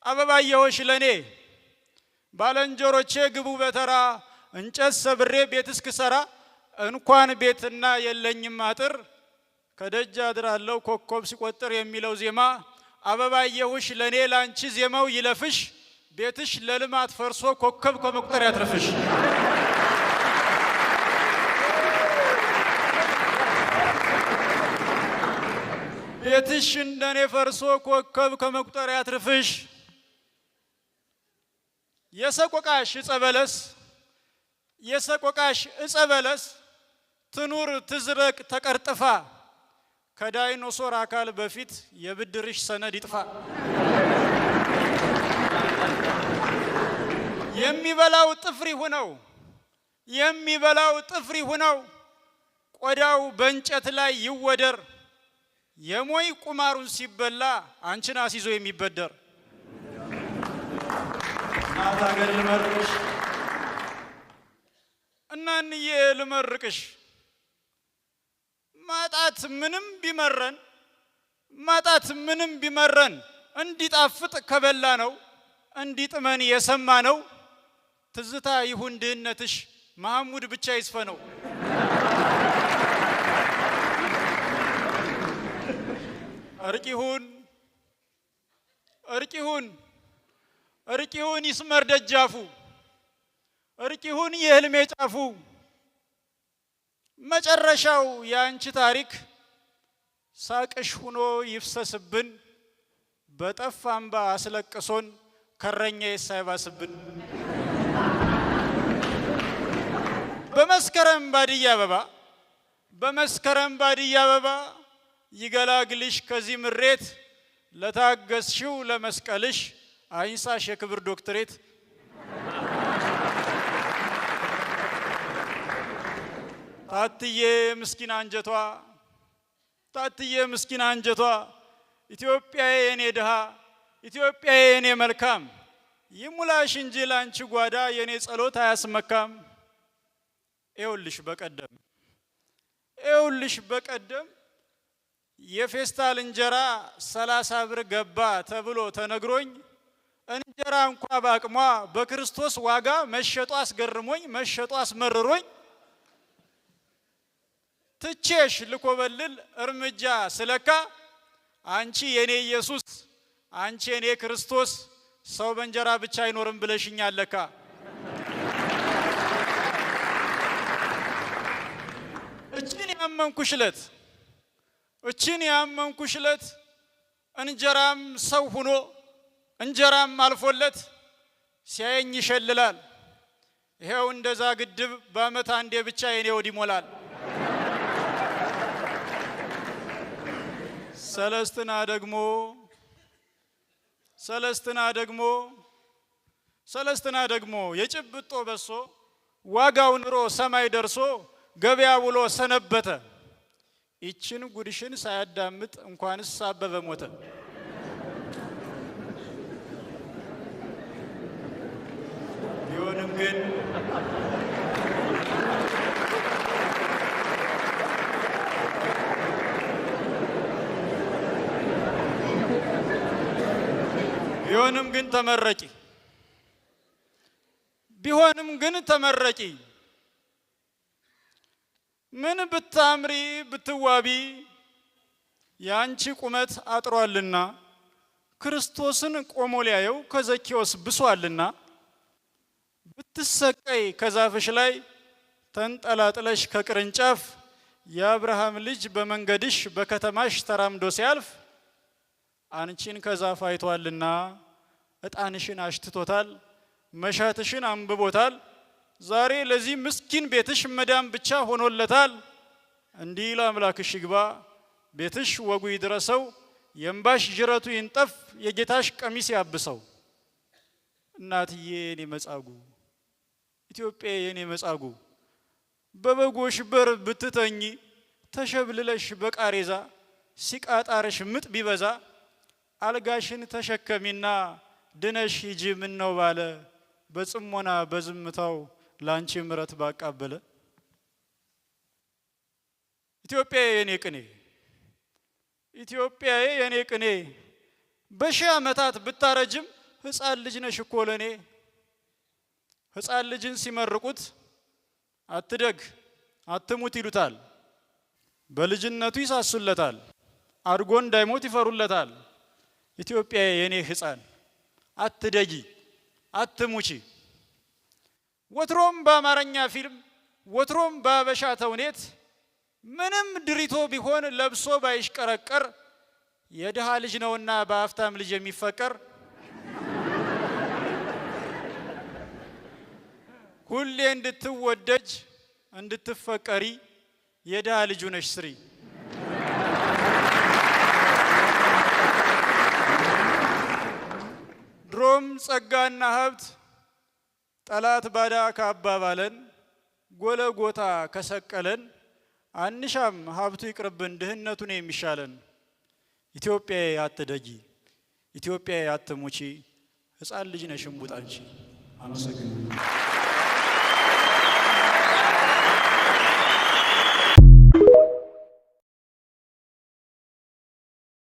አበባየሆሽ ለኔ ባለንጀሮቼ ግቡ በተራ እንጨት ሰብሬ ቤት እስክሰራ እንኳን ቤትና የለኝም አጥር ከደጅ አድራለሁ ኮከብ ሲቆጥር የሚለው ዜማ አበባየሆሽ ለኔ ላንቺ ዜማው ይለፍሽ ቤትሽ ለልማት ፈርሶ ኮከብ ከመቁጠር ያትርፍሽ። ቤትሽ እንደኔ ፈርሶ ኮከብ ከመቁጠር ያትርፍሽ። የሰቆቃሽ ዕፀ በለስ ትኑር ትዝረቅ ተቀርጥፋ ከዳይኖሶር አካል በፊት የብድርሽ ሰነድ ይጥፋ። የሚበላው ጥፍሪ ሁነው ቆዳው በእንጨት ላይ ይወደር የሞይ ቁማሩን ሲበላ አንቺን አስይዞ የሚበደር እናታገር እናንዬ ልመርቅሽ ማጣት ምንም ቢመረን እንዲጣፍጥ ከበላ ነው እንዲጥመን የሰማ ነው ትዝታ ይሁን ድህነትሽ መሐሙድ ብቻ ይስፈነው። እርቂሁን ይስመር ደጃፉ እርቂሁን የህልሜ ጫፉ መጨረሻው ያንቺ ታሪክ ሳቅሽ ሁኖ ይፍሰስብን በጠፍ አምባ አስለቅሶን ከረኛ ሳይባስብን። በመስከረም ባድያ አበባ ይገላግልሽ ከዚህ ምሬት ለታገስሽው ለመስቀልሽ አይንሳሽ የክብር ዶክትሬት። ታትዬ ምስኪን አንጀቷ ኢትዮጵያዬ የኔ ድሃ ኢትዮጵያዬ የኔ መልካም ይሙላሽ እንጂ ላንቺ ጓዳ የኔ ጸሎት አያስመካም። ኤውልሽ በቀደም የፌስታል እንጀራ 30 ብር ገባ ተብሎ ተነግሮኝ እንጀራ እንኳ ባቅሟ በክርስቶስ ዋጋ መሸጧ አስገርሞኝ መሸጧ አስመርሮኝ ትቼሽ ልኮበልል እርምጃ ስለካ አንቺ የኔ ኢየሱስ አንቺ የኔ ክርስቶስ ሰው በእንጀራ ብቻ አይኖርም ብለሽኛል ለካ። እችን ያመንኩሽለት እንጀራም ሰው ሁኖ እንጀራም አልፎለት ሲያየኝ ይሸልላል። ይሄው እንደዛ ግድብ በአመት አንዴ ብቻ የኔ ወድ ይሞላል። ሰለስትና ደግሞ የጭብጦ በሶ ዋጋው ኑሮ ሰማይ ደርሶ ገበያ ውሎ ሰነበተ። ይችን ጉድሽን ሳያዳምጥ እንኳንስ አበበ ሞተ። ቢሆንም ግን ተመረቂ ምን ብታምሪ ብትዋቢ ያንቺ ቁመት አጥሯልና ክርስቶስን ቆሞ ሊያየው ከዘኪዮስ ብሷልና ብትሰቀይ ከዛፍሽ ላይ ተንጠላጥለሽ ከቅርንጫፍ የአብርሃም ልጅ በመንገድሽ በከተማሽ ተራምዶ ሲያልፍ አንቺን ከዛፍ አይቷልና እጣንሽን አሽትቶታል መሻትሽን አንብቦታል ዛሬ ለዚህ ምስኪን ቤትሽ መዳም ብቻ ሆኖለታል። እንዲህ ለአምላክሽ ይግባ ቤትሽ ወጉ ይድረሰው የእምባሽ ጅረቱ ይንጠፍ የጌታሽ ቀሚስ ያብሰው። እናትዬ የኔ መጻጉ ኢትዮጵያ የኔ መጻጉ በበጎሽ በር ብትተኝ ተሸብልለሽ በቃሬዛ ሲቃጣርሽ ምጥ ቢበዛ አልጋሽን ተሸከሚና ድነሽ ሂጂ ምን ነው ባለ በጽሞና በዝምታው ላንቺ ምረት ባቃበለ። ኢትዮጵያ የኔ ቅኔ ኢትዮጵያዬ የኔ ቅኔ በሺህ ዓመታት ብታረጅም ሕፃን ልጅ ነሽ እኮ ለኔ። ሕፃን ልጅን ሲመርቁት አትደግ አትሙት ይሉታል። በልጅነቱ ይሳሱለታል፣ አድጎ እንዳይሞት ይፈሩለታል። ኢትዮጵያዬ የኔ ሕፃን አትደጊ አትሙቺ። ወትሮም በአማርኛ ፊልም ወትሮም በአበሻ ተውኔት ምንም ድሪቶ ቢሆን ለብሶ ባይሽቀረቀር የድሃ ልጅ ነውና በአፍታም ልጅ የሚፈቀር ሁሌ እንድትወደጅ እንድትፈቀሪ የድሃ ልጁ ነሽ ስሪ። ድሮም ጸጋና ሀብት ጠላት ባዳ ካባባለን ጎለጎታ ከሰቀለን አንሻም ሀብቱ ይቅርብን ድህነቱን የሚሻለን። ኢትዮጵያዬ አትደጊ ኢትዮጵያዬ አትሙቺ ሕፃን ልጅ ነሽ እምቡጥ አንቺ። አመሰግናለሁ።